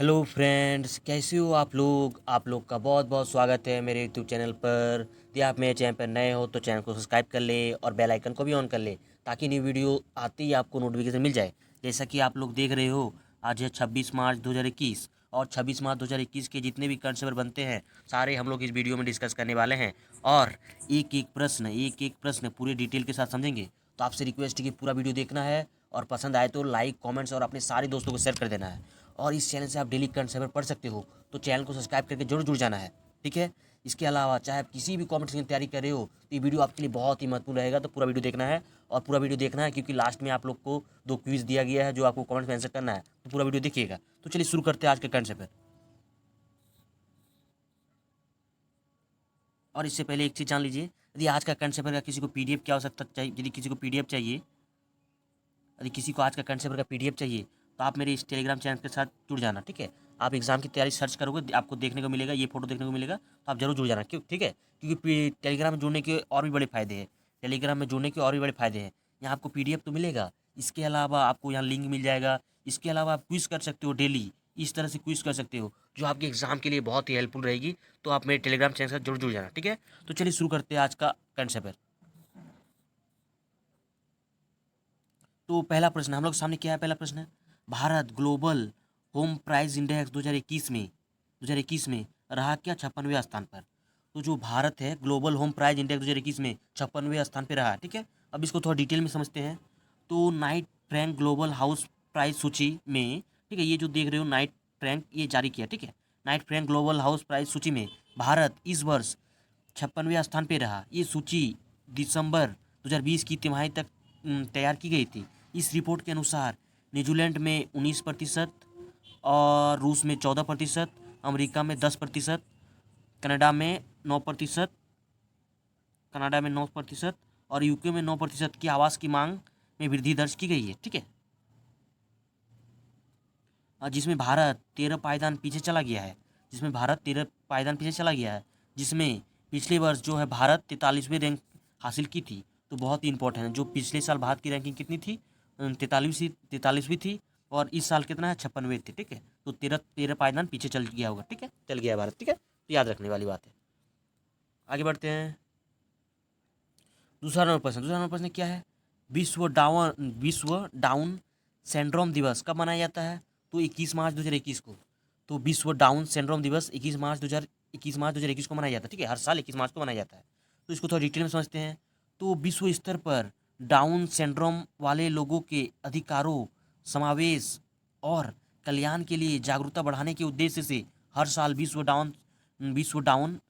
Hello friends, कैसे हो आप लोग का बहुत बहुत स्वागत है मेरे यूट्यूब चैनल पर। यदि आप मेरे चैनल पर नए हो तो चैनल को सब्सक्राइब कर ले और बेल आइकन को भी ऑन कर ले, ताकि नई वीडियो आते ही आपको नोटिफिकेशन मिल जाए। जैसा कि आप लोग देख रहे हो, आज है 26 मार्च 2021 और 26 मार्च 2021 के जितने भी करंट अफेयर बनते हैं सारे हम लोग इस वीडियो में डिस्कस करने वाले हैं। और एक एक प्रश्न पूरे डिटेल के साथ समझेंगे। तो आपसे रिक्वेस्ट है कि पूरा वीडियो देखना है और पसंद आए तो लाइक कमेंट्स और अपने सारे दोस्तों को शेयर कर देना है। और इस चैनल से आप डेली करंट अफेयर पढ़ सकते हो, तो चैनल को सब्सक्राइब करके जरूर जुड़ जाना है। ठीक है। इसके अलावा चाहे आप किसी भी कॉम्पिटिशन की तैयारी कर रहे हो तो ये वीडियो आपके लिए बहुत ही महत्वपूर्ण रहेगा, तो पूरा वीडियो देखना है। और पूरा वीडियो देखना है क्योंकि लास्ट में आप लोग को 2 क्विज दिया गया है जो आपको कमेंट में आंसर करना है, तो पूरा वीडियो देखिएगा। तो चलिए शुरू करते हैं आज के करंट अफेयर। और इससे पहले एक चीज़ जान लीजिए, यदि आज का करंट अफेयर का किसी को पीडीएफ की आवश्यकता चाहिए, यदि किसी को पीडीएफ चाहिए, यदि किसी को आज का करंट अफेयर का पीडीएफ चाहिए तो आप मेरे इस टेलीग्राम चैनल के साथ जुड़ जाना। ठीक है। आप एग्जाम की तैयारी सर्च करोगे, आपको देखने को मिलेगा, ये फोटो देखने को मिलेगा, तो आप जरूर जुड़ जाना। क्यों? ठीक है, क्योंकि टेलीग्राम में जुड़ने के और भी बड़े फायदे हैं। टेलीग्राम में जुड़ने के और भी बड़े फायदे हैं। यहाँ आपको पीडीएफ तो मिलेगा, इसके अलावा आपको यहाँ लिंक मिल जाएगा। इसके अलावा आप क्विज कर सकते हो डेली, इस तरह से क्विज कर सकते हो जो आपके एग्जाम के लिए बहुत ही हेल्पफुल रहेगी। तो आप मेरे टेलीग्राम चैनल के साथ जरूर जुड़ जाना। ठीक है। तो चलिए शुरू करते हैं आज का करंट अफेयर। तो पहला प्रश्न हम लोग के सामने क्या है? पहला प्रश्न है, Bharat global home price index 2021 में रहा क्या 56वें स्थान पर। तो जो भारत है, ग्लोबल होम प्राइस इंडेक्स 2021 में 56वें स्थान पर रहा। ठीक है। अब इसको थोड़ा डिटेल में समझते हैं। तो Knight Frank global house price सूची में, ठीक है, ये जो देख रहे हो नाइट फ्रैंक ये जारी किया। ठीक है। Knight Frank global house price सूची में भारत इस वर्ष 56वें स्थान पर रहा। ये सूची दिसंबर 2020 की तिमाही तक तैयार की गई थी। इस रिपोर्ट के अनुसार न्यूजीलैंड में 19% और रूस में 14%, अमेरिका में 10%, कनाडा में 9%, और यूके में 9% की आवास की मांग में वृद्धि दर्ज की गई है। ठीक है। जिसमें भारत 13 पायदान पीछे चला गया है। जिसमें पिछले वर्ष जो है भारत 43वीं रैंक हासिल की थी। तो बहुत ही इंपॉर्टेंट है, जो पिछले साल भारत की रैंकिंग कितनी थी? 43वीं थी। और इस साल कितना है? 56वें थी। ठीक है। तो 13 पायदान पीछे चल गया होगा। ठीक है, चल गया है भारत। ठीक है, तो याद रखने वाली बात है। आगे बढ़ते हैं। दूसरा नंबर प्रश्न क्या है? विश्व डाउन सिंड्रोम दिवस कब मनाया जाता है? तो 21 मार्च 2021 को। तो विश्व डाउन सिंड्रोम दिवस 21 मार्च 2021 को मनाया जाता है। ठीक है, हर साल 21 मार्च को मनाया जाता है। तो इसको थोड़ा डिटेल में समझते हैं। तो विश्व स्तर पर डाउन सिंड्रोम वाले लोगों के अधिकारों, समावेश और कल्याण के लिए जागरूकता बढ़ाने के उद्देश्य से हर साल विश्व डाउन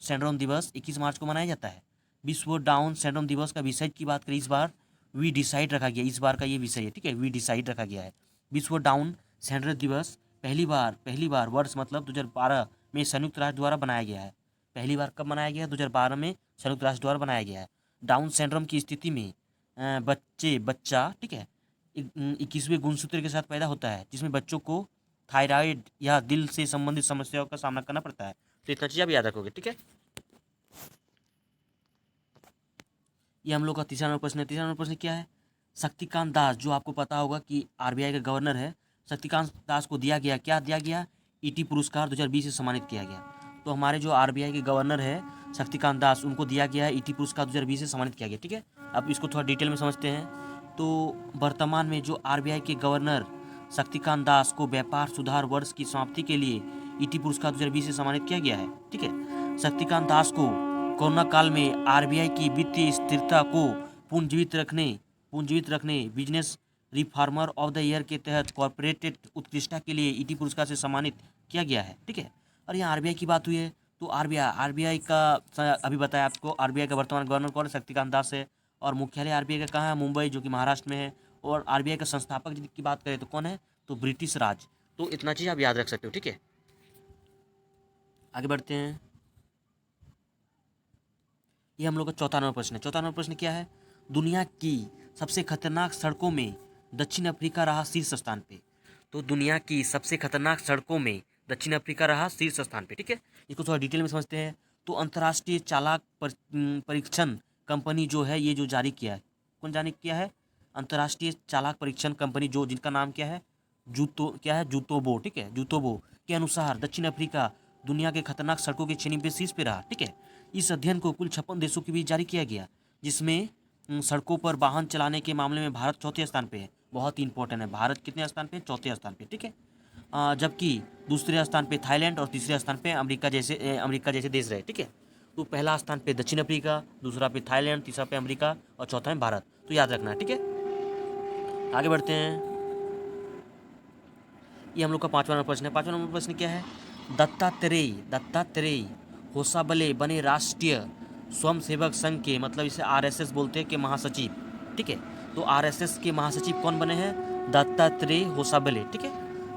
सिंड्रोम दिवस 21 मार्च को मनाया जाता है। विश्व डाउन सिंड्रोम दिवस का विषय की बात करें, इस बार वी डिसाइड रखा गया। इस बार का ये विषय है। ठीक है, वी डिसाइड रखा गया है। विश्व डाउन सिंड्रोम दिवस पहली बार वर्ष मतलब 2012 में संयुक्त राष्ट्र द्वारा बनाया गया है। पहली बार कब बनाया गया है? 2012 में संयुक्त राष्ट्र द्वारा बनाया गया है। डाउन सिंड्रोम की स्थिति में बच्चा, ठीक है, 21वें गुणसूत्र के साथ पैदा होता है, जिसमें बच्चों को थायराइड या दिल से संबंधित समस्याओं का सामना करना पड़ता है। तो इतना चीज़ आप याद रखोगे। ठीक है। ये हम लोग का तीसरा नंबर प्रश्न क्या है? शक्तिकांत दास, जो आपको पता होगा कि आरबीआई के गवर्नर है, शक्तिकांत दास को दिया गया ईटी पुरस्कार 2020 से सम्मानित किया गया। तो हमारे जो आरबीआई के गवर्नर है शक्तिकांत दास, उनको दिया गया है ईटी पुरस्कार 2020 से सम्मानित किया गया। ठीक है। अब इसको थोड़ा डिटेल में समझते हैं। तो वर्तमान में जो आरबीआई के गवर्नर शक्तिकांत दास को व्यापार सुधार वर्ष की समाप्ति के लिए ईटी पुरस्कार 2020 से सम्मानित किया गया है। ठीक है। शक्तिकांत दास को कोरोना काल में आरबीआई की वित्तीय स्थिरता को पुनर्जीवित रखने business reformer of the year के तहत कॉर्पोरेटेड उत्कृष्टता के लिए ईटी पुरस्कार से सम्मानित किया गया है। ठीक है। और यहाँ आरबीआई की बात हुई है, तो आरबीआई का अभी बताया आपको, आरबीआई का वर्तमान गवर्नर कौन है? शक्तिकांत दास है। और मुख्यालय आरबीआई का कहाँ है? मुंबई, जो कि महाराष्ट्र में है। और आरबीआई का संस्थापक की बात करें तो कौन है? तो ब्रिटिश राज। तो इतना चीज़ आप याद रख सकते हो। ठीक है। आगे बढ़ते हैं। ये हम लोग का चौथा नंबर प्रश्न क्या है? दुनिया की सबसे खतरनाक सड़कों में दक्षिण अफ्रीका रहा शीर्ष स्थान पे। तो दुनिया की सबसे खतरनाक सड़कों में दक्षिण अफ्रीका रहा शीर्ष स्थान पे। ठीक है। इसको थोड़ा डिटेल में समझते हैं। तो अंतर्राष्ट्रीय चालक परीक्षण कंपनी जो है, ये जो जारी किया है, कौन जारी किया है? अंतर्राष्ट्रीय चालक परीक्षण कंपनी, जो जिनका नाम क्या है? क्या है, जूतोबो, ठीक है, जूतोबो के अनुसार दक्षिण अफ्रीका दुनिया के खतरनाक सड़कों की श्रेणी पे शीर्ष पे रहा, ठीक है। इस अध्ययन को कुल 56 देशों के बीच जारी किया गया, जिसमें सड़कों पर वाहन चलाने के मामले में भारत चौथे स्थान पे है। बहुत ही इंपॉर्टेंट है, भारत कितने स्थान पे, चौथे स्थान पे, ठीक है। जबकि दूसरे स्थान पे थाईलैंड और तीसरे स्थान पे अमेरिका जैसे देश रहे, ठीक है। तो पहला स्थान पे दक्षिण अफ्रीका, दूसरा पे थाईलैंड, तीसरा पे अमेरिका और चौथा में भारत। तो याद रखना है, ठीक है। आगे बढ़ते हैं। ये हम लोग का 5वां नंबर प्रश्न है। 5वां नंबर प्रश्न क्या है, दत्तात्रेय होसाबले बने राष्ट्रीय स्वयंसेवक संघ के, मतलब इसे आरएसएस बोलते हैं, के महासचिव, ठीक है। तो आरएसएस के महासचिव कौन बने हैं, दत्तात्रेय होसाबले, ठीक है।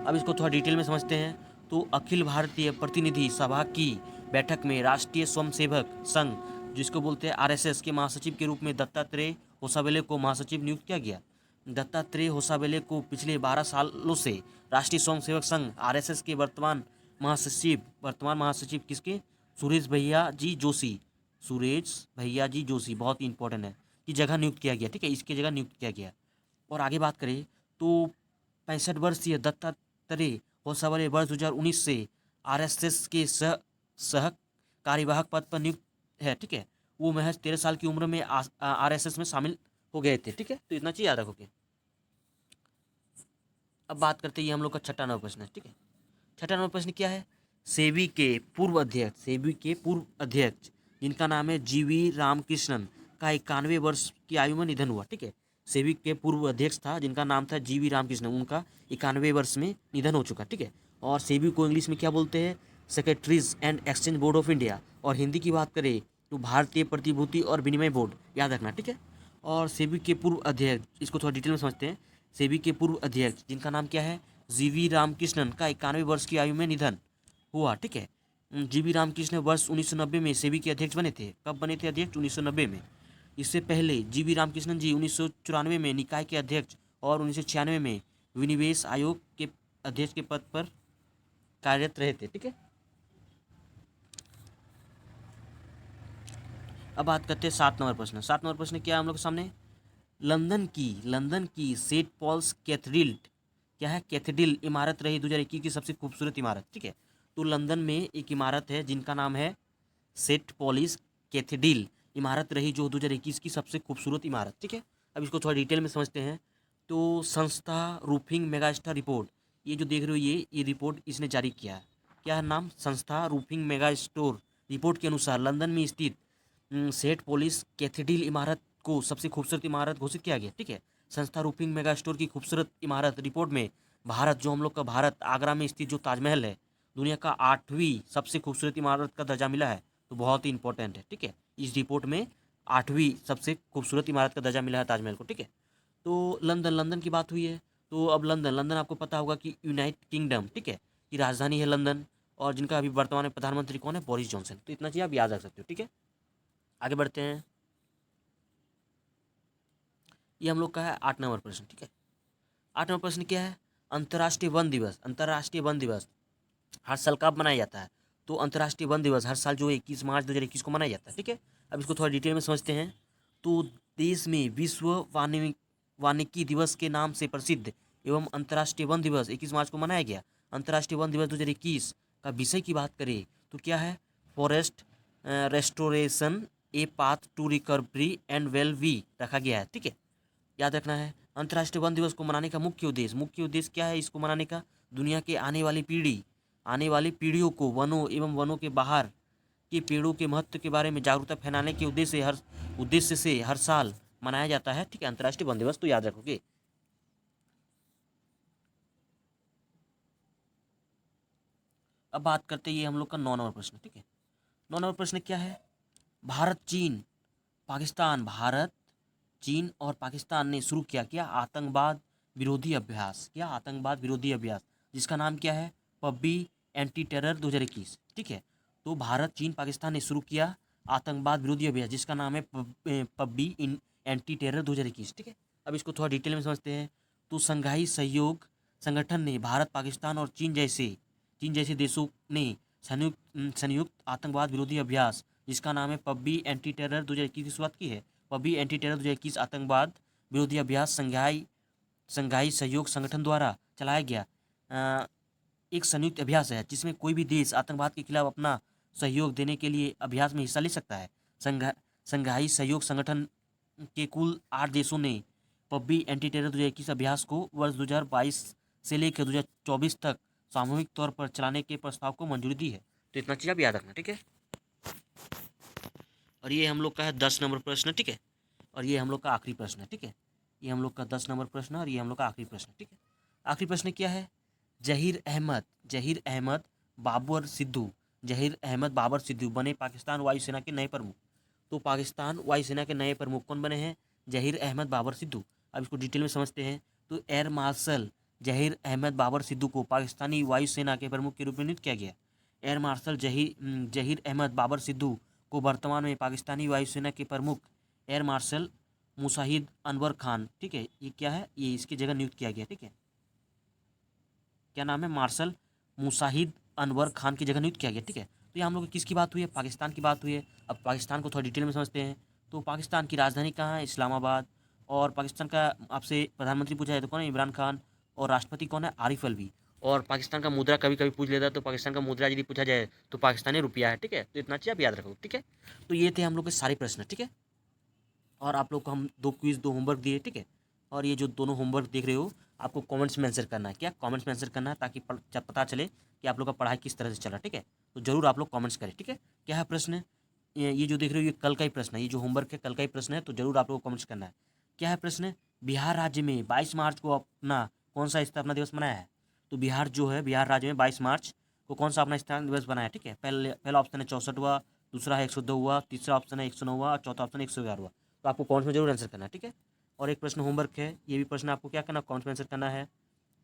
अब इसको थोड़ा डिटेल में समझते हैं। तो अखिल भारतीय प्रतिनिधि सभा की बैठक में राष्ट्रीय स्वयंसेवक संघ, जिसको बोलते हैं आरएसएस, के महासचिव के रूप में दत्तात्रेय होसाबले को महासचिव नियुक्त किया गया। दत्तात्रेय होसाबले को पिछले 12 सालों से राष्ट्रीय स्वयंसेवक संघ आरएसएस के वर्तमान महासचिव किसके, सुरेश भैया जी जोशी, बहुत ही इंपॉर्टेंट है, की जगह नियुक्त किया गया, ठीक है, इसके जगह नियुक्त किया गया। और आगे बात करें तो 65 वर्षीय दत्तात्रेय होसाबले वर्ष 2019 से आरएसएस के सह कार्यवाहक पद पर नियुक्त है, ठीक है। वो महज 13 साल की उम्र में आरएसएस में शामिल हो गए थे, ठीक है। तो इतना चीज याद रखोगे। अब बात करते हैं, ये हम लोग का 6वां नंबर प्रश्न है, ठीक है। 6वां नंबर प्रश्न क्या है, सेबी के पूर्व अध्यक्ष जिनका नाम है जीवी रामकृष्णन का 91 वर्ष की आयु में निधन हुआ, ठीक है। सेबी के पूर्व अध्यक्ष था जिनका नाम था जीवी रामकृष्णन, उनका 91 वर्ष में निधन हो चुका, ठीक है। और सेबी को इंग्लिश में क्या बोलते हैं, secretaries and exchange board of India, और हिंदी की बात करें तो भारतीय प्रतिभूति और विनिमय बोर्ड, याद रखना, ठीक है। और सेबी के पूर्व अध्यक्ष, इसको थोड़ा डिटेल में समझते हैं। सेबी के पूर्व अध्यक्ष जिनका नाम क्या है, जीवी रामकृष्णन का 91 वर्ष की आयु में निधन हुआ, ठीक है। जीवी रामकृष्णन वर्ष 1990 में सेबी के अध्यक्ष बने थे। कब बने थे अध्यक्ष, 1990 में। इससे पहले जीवी रामकृष्णन जी 1994 में निकाय के अध्यक्ष और 1996 में विनिवेश आयोग के अध्यक्ष के पद पर कार्यरत रहे थे, ठीक है। अब बात करते हैं 7 नंबर प्रश्न। 7 नंबर प्रश्न क्या है हम लोग के सामने, लंदन की सेंट पॉल्स कैथेड्रल, क्या है, कैथेड्रल इमारत रही 2021 की सबसे खूबसूरत इमारत, ठीक है। तो लंदन में एक इमारत है जिनका नाम है सेंट पॉलिस कैथेड्रल, इमारत रही जो 2021 की सबसे खूबसूरत इमारत, ठीक है। अब इसको थोड़ा डिटेल में समझते हैं। तो संस्था रूफिंग मेगास्टार रिपोर्ट, ये जो देख रहे हो ये रिपोर्ट इसने जारी किया है। क्या है नाम, संस्था रूफिंग मेगास्टोर रिपोर्ट के अनुसार लंदन में स्थित सेंट पॉलिस कैथेड्रल इमारत को सबसे खूबसूरत इमारत घोषित किया गया, ठीक है। संस्था रूफिंग मेगा स्टोर की खूबसूरत इमारत रिपोर्ट में भारत, जो हम लोग का भारत, आगरा में स्थित जो ताजमहल है, दुनिया का 8वीं सबसे खूबसूरत इमारत का दर्जा मिला है। तो बहुत ही इंपॉर्टेंट है, ठीक है। इस रिपोर्ट में 8वीं सबसे खूबसूरत इमारत का दर्जा मिला है ताजमहल को, ठीक है। तो लंदन की बात हुई है। तो अब लंदन आपको पता होगा कि यूनाइटेड किंगडम, ठीक है, की राजधानी है लंदन, और जिनका अभी वर्तमान में प्रधानमंत्री कौन है, बोरिस जॉनसन। तो इतना चीज़ आप याद रख सकते हो, ठीक है। आगे बढ़ते हैं। ये हम लोग का है 8 नंबर प्रश्न, ठीक है। 8 नंबर प्रश्न क्या है, अंतर्राष्ट्रीय वन दिवस। अंतर्राष्ट्रीय वन दिवस हर साल कब मनाया जाता है, तो अंतर्राष्ट्रीय वन दिवस हर साल जो 21 मार्च 2021 को मनाया जाता है, ठीक है। अब इसको थोड़ा डिटेल में समझते हैं। तो देश में विश्व वानिकी दिवस के नाम से प्रसिद्ध एवं अंतर्राष्ट्रीय वन दिवस 21 मार्च को मनाया गया। अंतर्राष्ट्रीय वन दिवस 2021 का विषय की बात करें तो क्या है, forest restoration a path to recovery and वेल वी रखा गया है, ठीक है। याद रखना है। अंतर्राष्ट्रीय वन दिवस को मनाने का मुख्य उद्देश्य क्या है, इसको मनाने का, दुनिया के आने वाली पीढ़ियों को वनों एवं वनों के बाहर के पेड़ों के महत्व के बारे में जागरूकता फैलाने के उद्देश्य से हर साल मनाया जाता है, ठीक है, अंतर्राष्ट्रीय वन दिवस। तो याद रखोगे। अब बात करते हैं, ये हम लोग का 9 नंबर प्रश्न, ठीक है। 9 नंबर प्रश्न क्या है, भारत चीन और पाकिस्तान ने शुरू किया आतंकवाद विरोधी अभ्यास, जिसका नाम क्या है, पब्बी एंटी टेरर 2021, ठीक है। तो भारत चीन पाकिस्तान ने शुरू किया आतंकवाद विरोधी अभ्यास जिसका नाम है पब्बी एंटी टेरर 2021, ठीक है। अब इसको थोड़ा डिटेल में समझते हैं। तो संघाई सहयोग संगठन ने भारत, पाकिस्तान और चीन जैसे देशों ने संयुक्त आतंकवाद विरोधी अभ्यास जिसका नाम है पब्बी एंटी टेरर 2021 की शुरुआत की है। पब्बी एंटी टेरर 2021 आतंकवाद विरोधी अभ्यास संघाई संघाई सहयोग संगठन द्वारा चलाया गया एक संयुक्त अभ्यास है जिसमें कोई भी देश आतंकवाद के खिलाफ अपना सहयोग देने के लिए अभ्यास में हिस्सा ले सकता है। संघाई सहयोग संगठन के कुल 8 देशों ने पब्बी एंटी टेरर 2021 अभ्यास को वर्ष 2022 से लेकर 2024 तक सामूहिक तौर पर चलाने के प्रस्ताव को मंजूरी दी है। तो इतना चीज़ आप याद रखना, ठीक है। और ये हम लोग का है 10 नंबर प्रश्न, ठीक है। और ये हम लोग का आखिरी प्रश्न है, ठीक है। ये हम लोग का 10 नंबर प्रश्न और ये हम लोग का आखिरी प्रश्न, ठीक है। आखिरी प्रश्न क्या है? जहीर अहमद बाबर सिद्धू जहीर अहमद बाबर सिद्धू बने पाकिस्तान वायुसेना के नए प्रमुख। तो पाकिस्तान वायुसेना के नए प्रमुख कौन बने हैं? जहीर अहमद बाबर सिद्धू। अब इसको डिटेल में समझते हैं। तो एयर मार्शल जहीर अहमद बाबर सिद्धू को पाकिस्तानी वायुसेना के प्रमुख के रूप में नियुक्त किया गया। एयर मार्शल जहीर अहमद बाबर सिद्धू को वर्तमान में पाकिस्तानी वायुसेना के प्रमुख एयर मार्शल मुसाहिद अनवर खान, ठीक है, ये क्या है, ये इसकी जगह नियुक्त किया गया, ठीक है। क्या नाम है? मार्शल मुसाहिद अनवर खान की जगह नियुक्त किया गया, ठीक है। तो ये हम लोग किसकी बात हुई है? पाकिस्तान की बात हुई है। अब पाकिस्तान को थोड़ा डिटेल में समझते हैं। तो पाकिस्तान की राजधानी कहाँ है? इस्लामाबाद। और पाकिस्तान का आपसे प्रधानमंत्री पूछा जाए तो कौन है? इमरान खान। और राष्ट्रपति कौन है? आरिफ अलवी। और पाकिस्तान का मुद्रा कभी कभी पूछ लेता है, तो पाकिस्तान का मुद्रा यदि पूछा जाए तो पाकिस्तानी रुपया है, ठीक है। तो इतना चीज़ आप याद रखो, ठीक है। तो ये थे हम लोग के सारे प्रश्न, ठीक है। और आप लोग को हम 2 क्विज़ 2 होमवर्क दिए, ठीक है। और ये जो दोनों होमवर्क देख रहे हो, आपको कमेंट्स में आंसर करना है। क्या? कमेंट्स में आंसर करना है, ताकि पता चले कि आप लोग का पढ़ाई किस तरह से चला, ठीक है। तो जरूर आप लोग कमेंट्स करें, ठीक है। क्या है प्रश्न? ये जो देख रहे हो, ये कल का ही प्रश्न है। ये जो होमवर्क है कल का ही प्रश्न है, तो जरूर आप लोग को कमेंट्स करना है। क्या है प्रश्न? बिहार राज्य में 22 मार्च को अपना कौन सा स्थापना दिवस मनाया है? तो बिहार जो है, बिहार राज्य में 22 मार्च को कौन सा अपना स्थापना दिवस बनाया, ठीक है। पहला ऑप्शन है 64वां, दूसरा है 102वां, तीसरा ऑप्शन है 109वां और चौथा ऑप्शन है 111वां। तो आपको कमेंट्स में जरूर आंसर करना है, ठीक है। और एक प्रश्न होमवर्क है, ये भी प्रश्न आपको क्या करना है? कमेंट्स में आंसर करना है।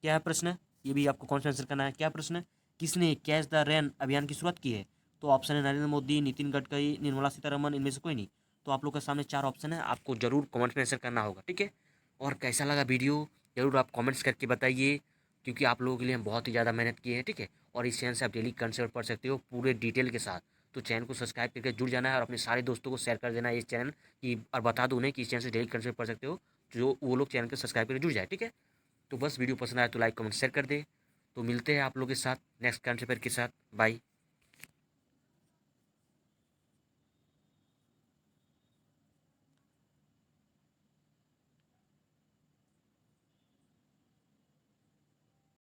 क्या है प्रश्न? ये भी आपको कमेंट्स में आंसर करना है। क्या प्रश्न? किसने कैच द रेन अभियान की शुरुआत की है? तो ऑप्शन है नरेंद्र मोदी, नितिन गडकरी, निर्मला सीतारमन, इनमें से कोई नहीं। तो आप लोग के सामने 4 ऑप्शन है, आपको जरूर कमेंट्स में आंसर करना होगा, ठीक है। और कैसा लगा वीडियो, जरूर आप कमेंट्स करके बताइए, क्योंकि आप लोगों के लिए हम बहुत ही ज़्यादा मेहनत किए हैं, ठीक है। और इस चैनल से आप डेली कंसेप्ट पढ़ सकते हो पूरे डिटेल के साथ। तो चैनल को सब्सक्राइब करके जुड़ जाना है और अपने सारे दोस्तों को शेयर कर देना है इस चैनल की, और बता दो उन्हें कि इस चैनल से डेली कंसेप्ट पढ़ सकते हो, जो वो लोग चैनल को सब्सक्राइब करके जुड़ जाए, ठीक है। तो बस वीडियो पसंद आए तो लाइक कमेंट शेयर कर दे। तो मिलते हैं आप लोग के साथ नेक्स्ट कंसेप्ट के साथ। बाय।